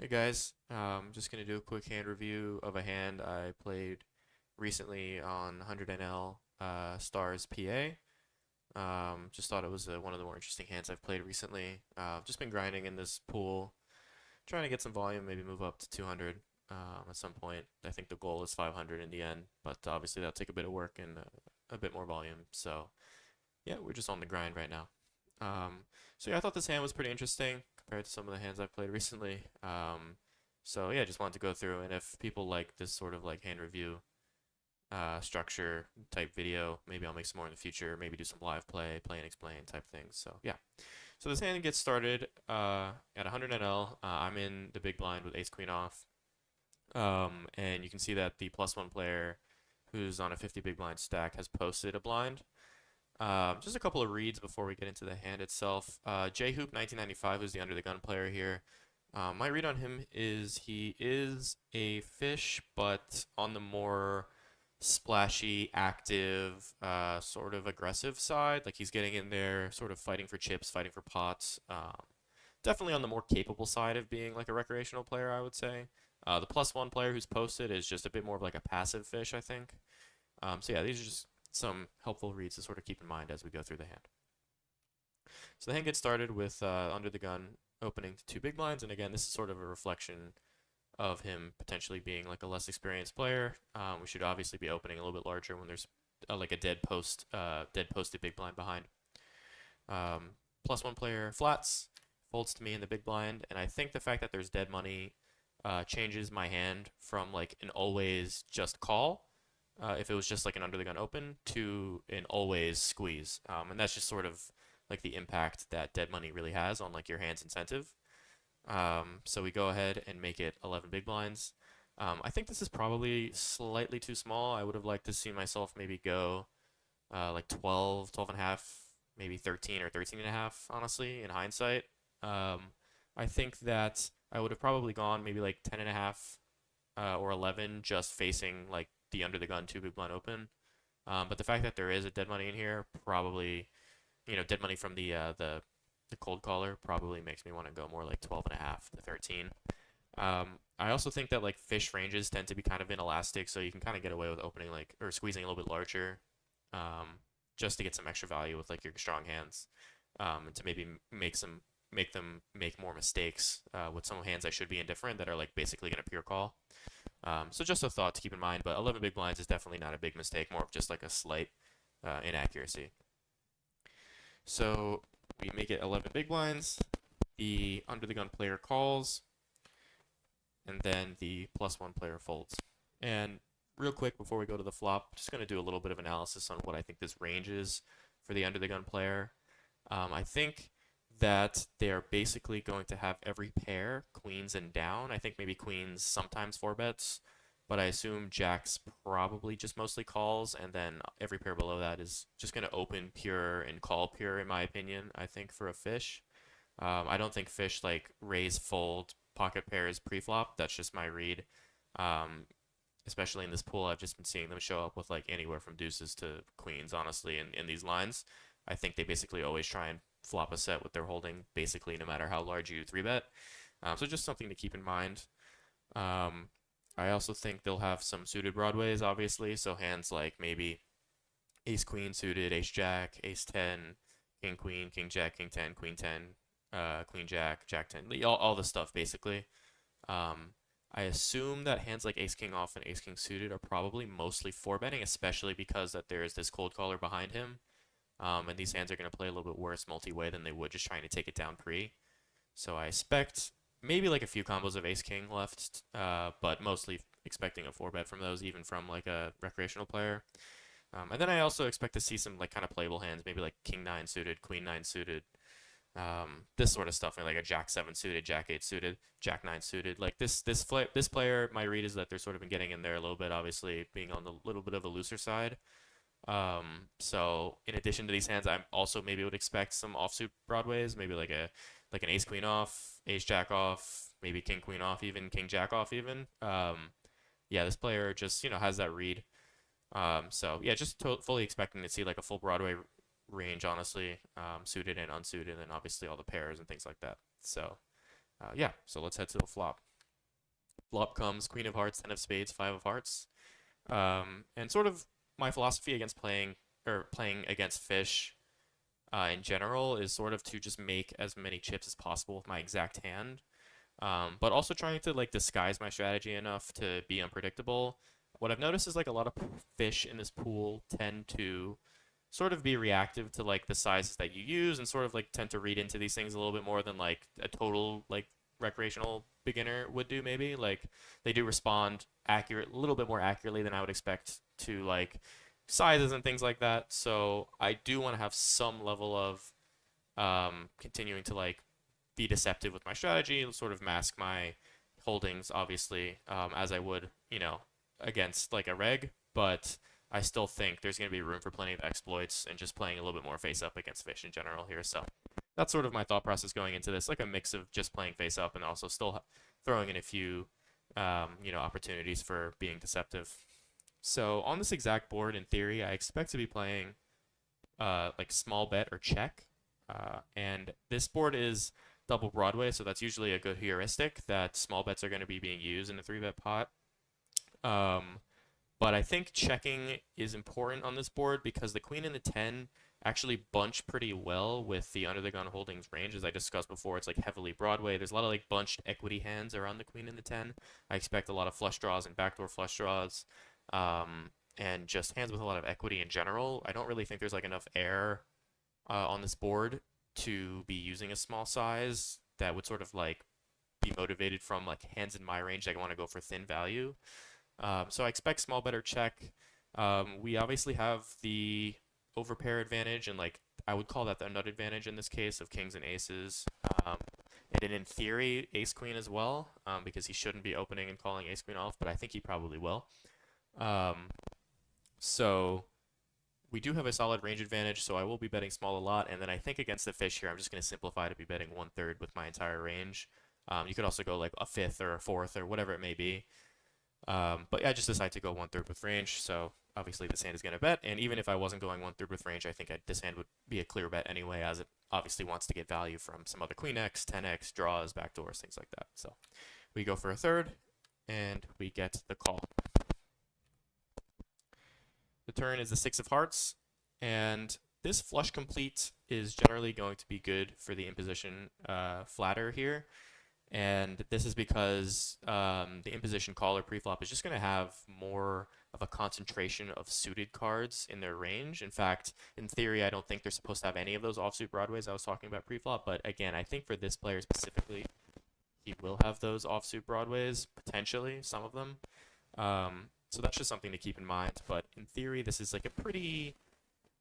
Hey guys, just gonna do a quick hand review of a hand I played recently on 100NL Stars PA. Just thought it was one of the more interesting hands I've played recently. Just been grinding in this pool, trying to get some volume, maybe move up to 200 at some point. I think the goal is 500 in the end, but obviously that'll take a bit of work and a bit more volume. So yeah, we're just on the grind right now. So yeah, I thought this hand was pretty interesting compared to some of the hands I've played recently. So yeah, just wanted to go through, and if people like this sort of like hand review structure type video, maybe I'll make some more in the future. Maybe do some live play and explain type things. So yeah, so this hand gets started at 100 NL. I'm in the big blind with Ace Queen off, and you can see that the +1 player who's on a 50 big blind stack has posted a blind. Just a couple of reads before we get into the hand itself. J Hoop 1995, who's the under the gun player here. My read on him is he is a fish, but on the more splashy, active, sort of aggressive side. Like he's getting in there, sort of fighting for chips, fighting for pots. Definitely on the more capable side of being like a recreational player, I would say. The +1 player who's posted is just a bit more of like a passive fish, I think. So yeah, these are just some helpful reads to sort of keep in mind as we go through the hand. So the hand gets started with under the gun opening to two big blinds, and again, this is sort of a reflection of him potentially being like a less experienced player. We should obviously be opening a little bit larger when there's like a dead posted big blind behind. +1 player flats, folds to me in the big blind, and I think the fact that there's dead money changes my hand from like an always just call, if it was just like an under the gun open, to an always squeeze. And that's just sort of like the impact that dead money really has on like your hand's incentive. So we go ahead and make it 11 big blinds. I think this is probably slightly too small. I would have liked to see myself maybe go like 12, 12 and a half, maybe 13 or 13 and a half, honestly, in hindsight. I think that I would have probably gone maybe like 10 and a half or 11 just facing like the under the gun two big blind open. But the fact that there is a dead money in here probably, dead money from the cold caller probably makes me want to go more like 12 and a half to 13. I also think that like fish ranges tend to be kind of inelastic, so you can kind of get away with opening like or squeezing a little bit larger, just to get some extra value with like your strong hands, and to maybe make them make more mistakes with some hands I should be indifferent that are like basically going to pure call. So just a thought to keep in mind, but 11 big blinds is definitely not a big mistake, more of just like a slight inaccuracy. So we make it 11 big blinds, the under the gun player calls, and then the +1 player folds. And real quick before we go to the flop, just going to do a little bit of analysis on what I think this range is for the under the gun player. I think that they're basically going to have every pair, queens and down. I think maybe queens sometimes four bets, but I assume jacks probably just mostly calls, and then every pair below that is just going to open pure and call pure, in my opinion, I think, for a fish. I don't think fish like raise fold pocket pairs pre-flop. That's just my read. Um, Especially in this pool, I've just been seeing them show up with like anywhere from deuces to queens, honestly, in these lines. I think they basically always try and flop a set with their holding, basically, no matter how large you three bet. So just something to keep in mind. Um, I also think they'll have some suited broadways, obviously. So hands like maybe ace queen suited, ace jack, ace 10, king queen, king jack, king 10, queen 10, queen jack, jack 10, all the stuff basically. Um, I assume that hands like ace king off and ace king suited are probably mostly four betting, especially because that there is this cold caller behind him. And these hands are going to play a little bit worse multi-way than they would just trying to take it down pre. So I expect maybe like a few combos of ace king left, but mostly expecting a four bet from those, even from like a recreational player. And then I also expect to see some like kind of playable hands, maybe like king nine suited, queen nine suited, this sort of stuff, like a jack seven suited, jack eight suited, jack nine suited. Like this player, my read is that they're sort of been getting in there a little bit, obviously being on the little bit of a looser side. So in addition to these hands, I also maybe would expect some offsuit broadways, maybe like an ace queen off, ace jack off, maybe king queen off, even king jack off, even. Yeah, this player just has that read. So yeah, just fully expecting to see like a full Broadway range, honestly, suited and unsuited, and obviously all the pairs and things like that. So yeah, so let's head to the flop. Flop comes Queen of Hearts, Ten of Spades, Five of Hearts. And sort of my philosophy against playing against fish in general is sort of to just make as many chips as possible with my exact hand, but also trying to like disguise my strategy enough to be unpredictable. What I've noticed is like a lot of fish in this pool tend to sort of be reactive to like the sizes that you use and sort of like tend to read into these things a little bit more than like a total like recreational beginner would do maybe. Like they do respond accurate a little bit more accurately than I would expect to like sizes and things like that. So I do want to have some level of continuing to like be deceptive with my strategy and sort of mask my holdings, obviously, as I would, against like a reg. But I still think there's going to be room for plenty of exploits and just playing a little bit more face up against fish in general here. So that's sort of my thought process going into this, like a mix of just playing face up and also still throwing in a few, opportunities for being deceptive. So on this exact board, in theory, I expect to be playing like small bet or check. And this board is double Broadway, so that's usually a good heuristic that small bets are going to be being used in a 3-bet pot. Um, but I think checking is important on this board because the queen and the 10 actually bunch pretty well with the under the gun holdings range. As I discussed before, it's like heavily Broadway. There's a lot of like bunched equity hands around the queen and the 10. I expect a lot of flush draws and backdoor flush draws. And just hands with a lot of equity in general. I don't really think there's like enough air on this board to be using a small size that would sort of like be motivated from like hands in my range that want to go for thin value. So I expect small bet or check. We obviously have the overpair advantage, and like I would call that the nut advantage in this case of kings and aces. And then in theory, ace queen as well, because he shouldn't be opening and calling ace queen off, but I think he probably will. So we do have a solid range advantage, so I will be betting small a lot. And then I think against the fish here, I'm just going to simplify to be betting 1/3 with my entire range. You could also go like a fifth or a fourth or whatever it may be. But I just decided to go 1/3 with range, so obviously this hand is going to bet. And even if I wasn't going 1/3 with range, I think this hand would be a clear bet anyway, as it obviously wants to get value from some other queen X, 10x, draws, backdoors, things like that. So we go for a third, and we get the call. The turn is the 6 of hearts, and this flush complete is generally going to be good for the imposition flatter here. And this is because the imposition caller preflop is just going to have more of a concentration of suited cards in their range. In fact, in theory, I don't think they're supposed to have any of those offsuit broadways I was talking about preflop. But again, I think for this player specifically, he will have those offsuit broadways, potentially, some of them. So that's just something to keep in mind. But in theory, this is like a pretty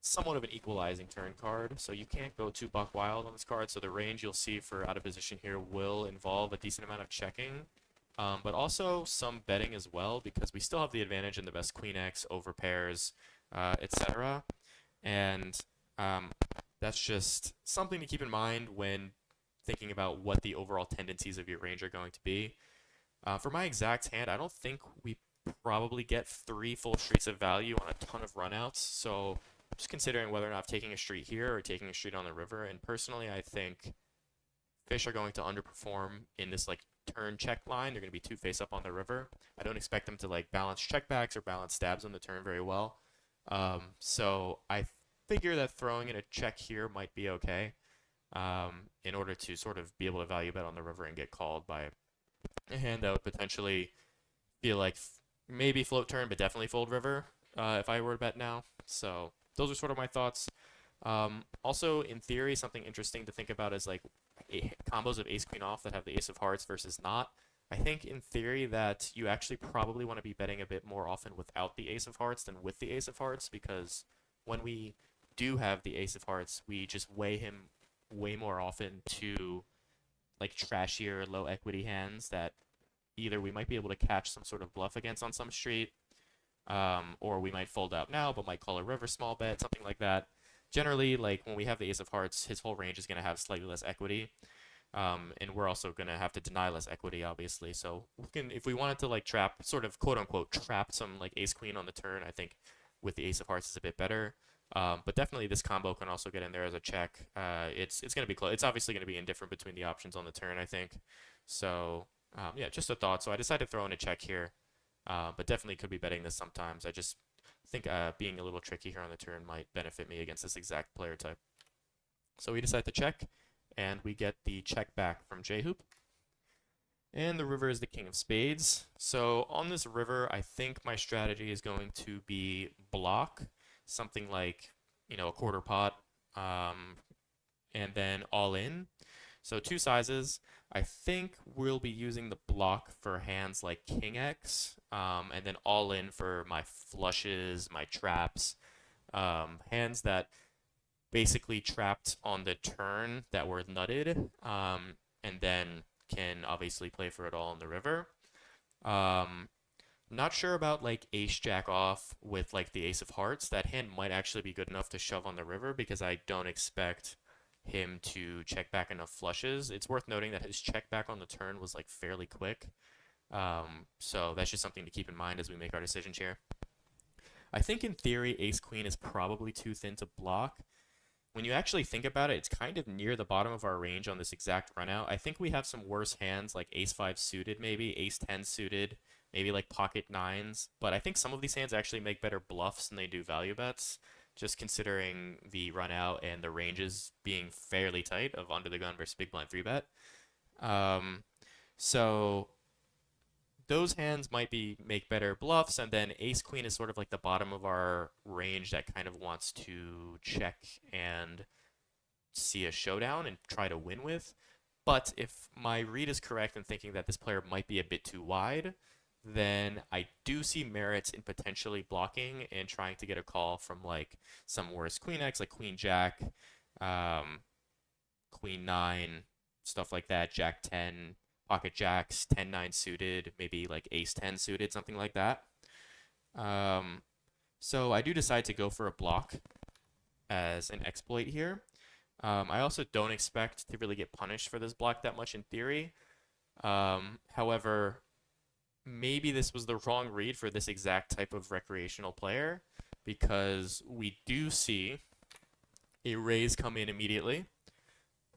somewhat of an equalizing turn card, so you can't go too buck wild on this card. So the range you'll see for out of position here will involve a decent amount of checking, but also some betting as well, because we still have the advantage in the best queen X over pairs, etc. And that's just something to keep in mind when thinking about what the overall tendencies of your range are going to be. For my exact hand, I don't think we probably get 3 full streets of value on a ton of runouts, so just considering whether or not taking a street here or taking a street on the river. And personally, I think fish are going to underperform in this like turn check line. They're going to be 2 face up on the river. I don't expect them to like balance checkbacks or balance stabs on the turn very well. So I figure that throwing in a check here might be okay, in order to sort of be able to value bet on the river and get called by a hand that would potentially feel like maybe float turn, but definitely fold river if I were to bet now. So those are sort of my thoughts. Also, in theory, something interesting to think about is like combos of ace queen off that have the ace of hearts versus not. I think in theory that you actually probably want to be betting a bit more often without the ace of hearts than with the ace of hearts, because when we do have the ace of hearts, we just weigh him way more often to like trashier low equity hands that either we might be able to catch some sort of bluff against on some street, or we might fold out now, but might call a river small bet, something like that. Generally, like when we have the ace of hearts, his whole range is going to have slightly less equity, and we're also going to have to deny less equity, obviously. So we can, if we wanted to like trap, sort of quote unquote trap some like ace queen on the turn, I think with the ace of hearts is a bit better. But definitely this combo can also get in there as a check. It's going to be close. It's obviously going to be indifferent between the options on the turn, I think. So Yeah, just a thought. So I decided to throw in a check here, but definitely could be betting this sometimes. I just think being a little tricky here on the turn might benefit me against this exact player type. So we decide to check, and we get the check back from J-Hoop. And the river is the king of spades. So on this river, I think my strategy is going to be block, something like, a quarter pot, and then all in. So two sizes. I think we'll be using the block for hands like King X, and then all in for my flushes, my traps, hands that basically trapped on the turn that were nutted, and then can obviously play for it all in the river. Um, Not sure about like ace jack off with like the ace of hearts. That hand might actually be good enough to shove on the river because I don't expect him to check back enough flushes. It's worth noting that his check back on the turn was like fairly quick. So that's just something to keep in mind as we make our decisions here. I think in theory, ace queen is probably too thin to block. When you actually think about it, it's kind of near the bottom of our range on this exact run out. I think we have some worse hands like ace 5 suited, maybe ace 10 suited, maybe like pocket nines. But I think some of these hands actually make better bluffs than they do value bets, just considering the run out and the ranges being fairly tight of under the gun versus big blind 3-bet. So those hands might make better bluffs, and then ace queen is sort of like the bottom of our range that kind of wants to check and see a showdown and try to win with. But if my read is correct in thinking that this player might be a bit too wide, then I do see merits in potentially blocking and trying to get a call from like some worse queen X, like queen jack, queen 9, stuff like that, jack 10, pocket jacks, 10-9 suited, maybe like ace 10 suited, something like that. So I do decide to go for a block as an exploit here. I also don't expect to really get punished for this block that much in theory. However, maybe this was the wrong read for this exact type of recreational player because we do see a raise come in immediately.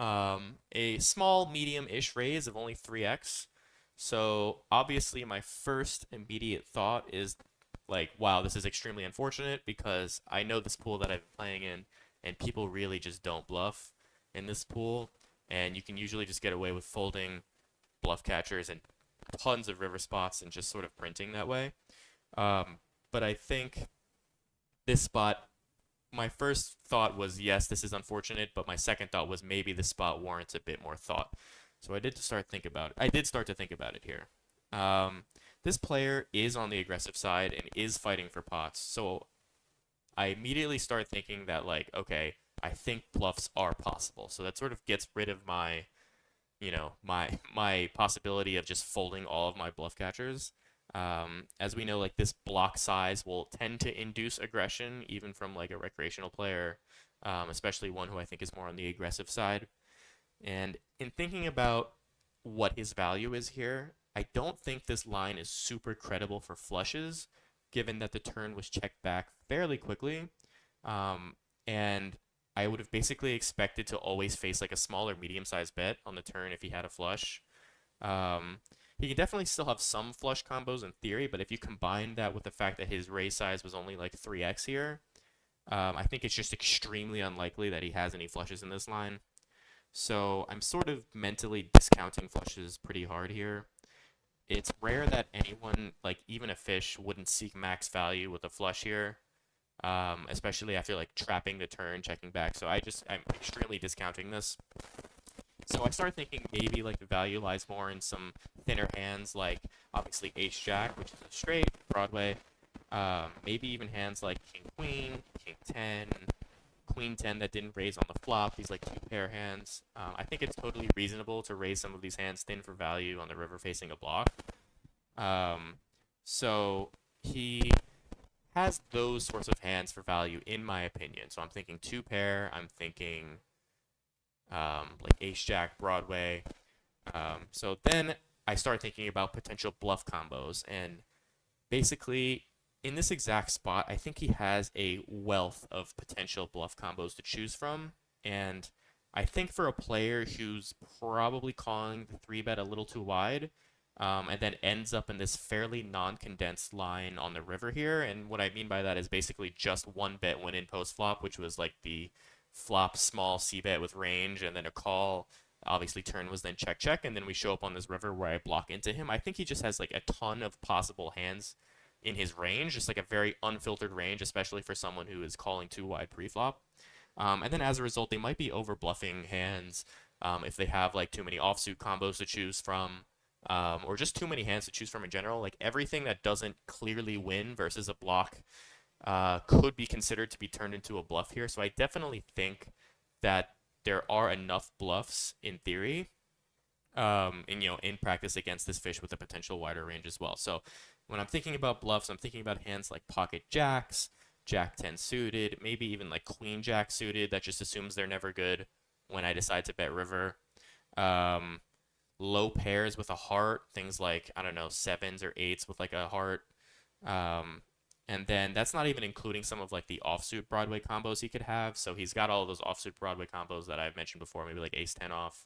A small medium-ish raise of only 3x. So obviously my first immediate thought is like, wow, this is extremely unfortunate because I know this pool that I've been playing in and people really just don't bluff in this pool. And you can usually just get away with folding bluff catchers and tons of river spots and just sort of printing that way. But I think this spot, my first thought was, yes, this is unfortunate, but my second thought was maybe this spot warrants a bit more thought. So I did start to think about it here. This player is on the aggressive side and is fighting for pots. So I immediately start thinking that like, okay, I think bluffs are possible. So that sort of gets rid of my, my possibility of just folding all of my bluff catchers. As we know, like this block size will tend to induce aggression, even from like a recreational player, especially one who I think is more on the aggressive side. And in thinking about what his value is here, I don't think this line is super credible for flushes, given that the turn was checked back fairly quickly. And I would have basically expected to always face like a smaller medium-sized bet on the turn if he had a flush. He can definitely still have some flush combos in theory, but if you combine that with the fact that his raise size was only like 3x here, I think it's just extremely unlikely that he has any flushes in this line. So I'm sort of mentally discounting flushes pretty hard here. It's rare that anyone, like even a fish, wouldn't seek max value with a flush here, especially after like trapping the turn, checking back. So I'm extremely discounting this. So I started thinking maybe like the value lies more in some thinner hands, like obviously ace jack, which is a straight Broadway. Maybe even hands like king queen, king 10, queen 10 that didn't raise on the flop. These like two pair hands. I think it's totally reasonable to raise some of these hands thin for value on the river facing a block. So he has those sorts of hands for value in my opinion. So I'm thinking two pair. I'm thinking like ace jack Broadway. So then I start thinking about potential bluff combos, and basically in this exact spot, I think he has a wealth of potential bluff combos to choose from, and I think for a player who's probably calling the 3-bet a little too wide, and then ends up in this fairly non-condensed line on the river here. And what I mean by that is basically just one bet went in post flop, which was like the flop small c bet with range, and then a call. Obviously, turn was then check check, and then we show up on this river where I block into him. I think he just has like a ton of possible hands in his range, just like a very unfiltered range, especially for someone who is calling too wide pre-flop. And then as a result, they might be over bluffing hands if they have like too many offsuit combos to choose from, or just too many hands to choose from in general. Like everything that doesn't clearly win versus a block could be considered to be turned into a bluff here. So I definitely think that there are enough bluffs in theory, and in practice against this fish with a potential wider range as well. So when I'm thinking about bluffs, I'm thinking about hands like pocket jacks, jack 10 suited, maybe even like queen jack suited. That just assumes they're never good when I decide to bet river. Um, Low pairs with a heart, things like, I don't know, sevens or eights with like a heart. Um, and then that's not even including some of like the offsuit Broadway combos he could have. So he's got all of those offsuit Broadway combos that I've mentioned before, maybe like ace 10 off,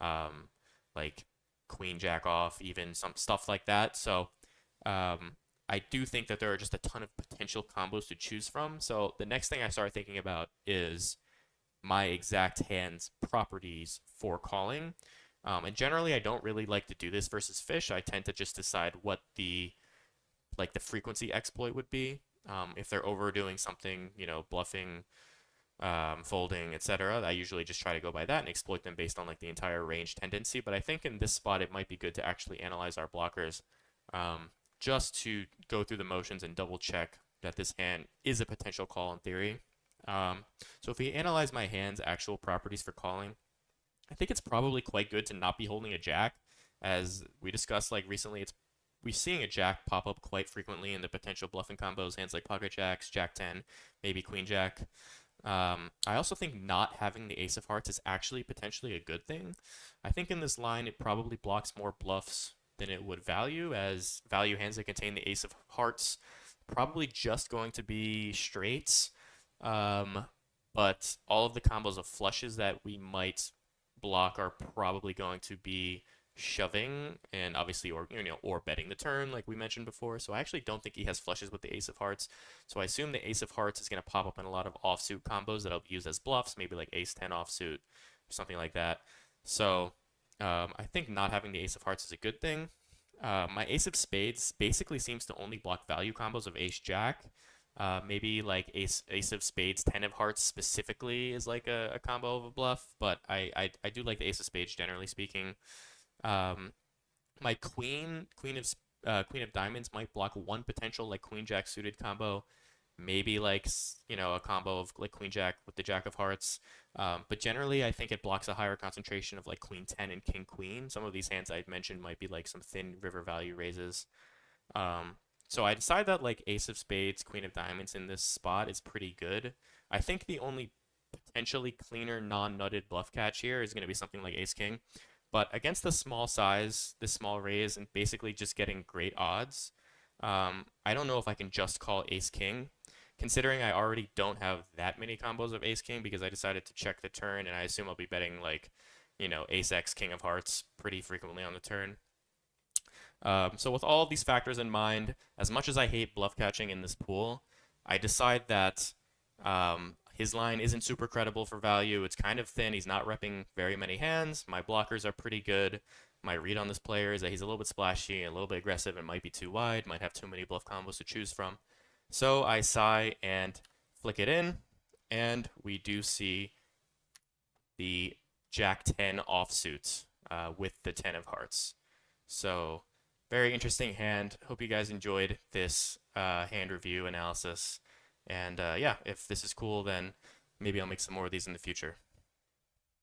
um, like queen jack off, even some stuff like that. So I do think that there are just a ton of potential combos to choose from. So the next thing I start thinking about is my exact hand's properties for calling. And generally, I don't really like to do this versus fish. I tend to just decide what the frequency exploit would be. If they're overdoing something, bluffing, folding, etc., I usually just try to go by that and exploit them based on like the entire range tendency. But I think in this spot, it might be good to actually analyze our blockers, just to go through the motions and double check that this hand is a potential call in theory. So if we analyze my hand's actual properties for calling, I think it's probably quite good to not be holding a jack. As we discussed like recently, we're seeing a jack pop up quite frequently in the potential bluffing combos, hands like pocket jacks, jack 10, maybe queen jack. I also think not having the ace of hearts is actually potentially a good thing. I think in this line, it probably blocks more bluffs than it would value, as value hands that contain the ace of hearts probably just going to be straights. But all of the combos of flushes that we might block are probably going to be shoving and obviously or betting the turn like we mentioned before. So I actually don't think he has flushes with the ace of hearts. So I assume the ace of hearts is going to pop up in a lot of offsuit combos that I'll use as bluffs, maybe like ace 10 offsuit or something like that. So I think not having the ace of hearts is a good thing. My ace of spades basically seems to only block value combos of ace jack. Maybe like ace of spades, 10 of hearts specifically is like a combo of a bluff, but I do like the ace of spades generally speaking. Um, my queen of diamonds might block one potential like queen jack suited combo, maybe like a combo of like queen jack with the jack of hearts. But generally, I think it blocks a higher concentration of like queen 10 and king queen. Some of these hands I'd mentioned might be like some thin river value raises. Um, so I decide that like ace of spades, queen of diamonds in this spot is pretty good. I think the only potentially cleaner non-nutted bluff catch here is going to be something like ace king. But against the small size, the small raise, and basically just getting great odds, I don't know if I can just call ace king, considering I already don't have that many combos of ace king because I decided to check the turn, and I assume I'll be betting like, ace x king of hearts pretty frequently on the turn. So with all of these factors in mind, as much as I hate bluff catching in this pool, I decide that his line isn't super credible for value. It's kind of thin. He's not repping very many hands. My blockers are pretty good. My read on this player is that he's a little bit splashy, a little bit aggressive, and might be too wide, might have too many bluff combos to choose from. So I sigh and flick it in, and we do see the Jack 10 offsuits with the 10 of hearts. So very interesting hand. Hope you guys enjoyed this hand review analysis. And yeah, if this is cool, then maybe I'll make some more of these in the future.